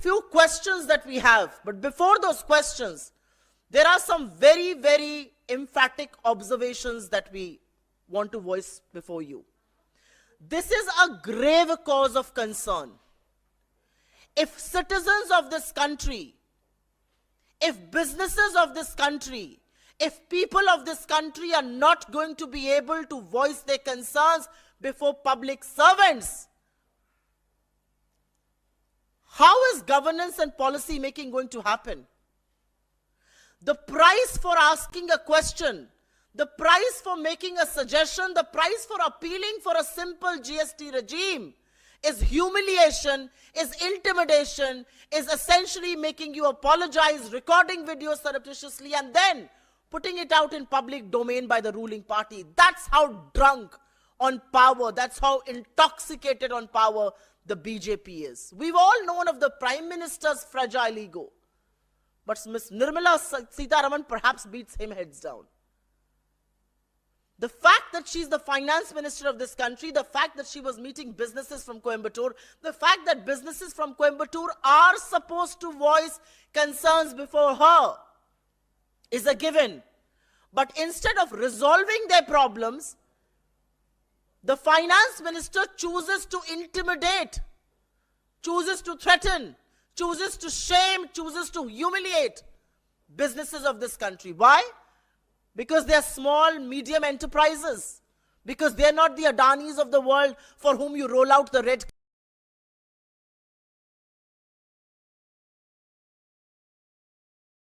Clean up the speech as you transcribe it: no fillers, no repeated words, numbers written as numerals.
few questions that we have. But before those questions, there are some very, very emphatic observations that we want to voice before you. This is a grave cause of concern. If citizens of this country, if businesses of this country, if people of this country are not going to be able to voice their concerns before public servants, how is governance and policy making going to happen? The price for asking a question, the price for making a suggestion, the price for appealing for a simple GST regime is humiliation, is intimidation, is essentially making you apologize, recording videos surreptitiously, and then putting it out in public domain by the ruling party. That's how drunk on power, that's how intoxicated on power the BJP is. We've all known of the Prime Minister's fragile ego, but Ms. Nirmala Sitharaman perhaps beats him heads down. The fact that she's the finance minister of this country, the fact that she was meeting businesses from Coimbatore, the fact that businesses from Coimbatore are supposed to voice concerns before her is a given. But instead of resolving their problems, the finance minister chooses to intimidate, chooses to threaten, chooses to shame, chooses to humiliate businesses of this country. Why? Because they are small, medium enterprises. Because they are not the Adanis of the world for whom you roll out the red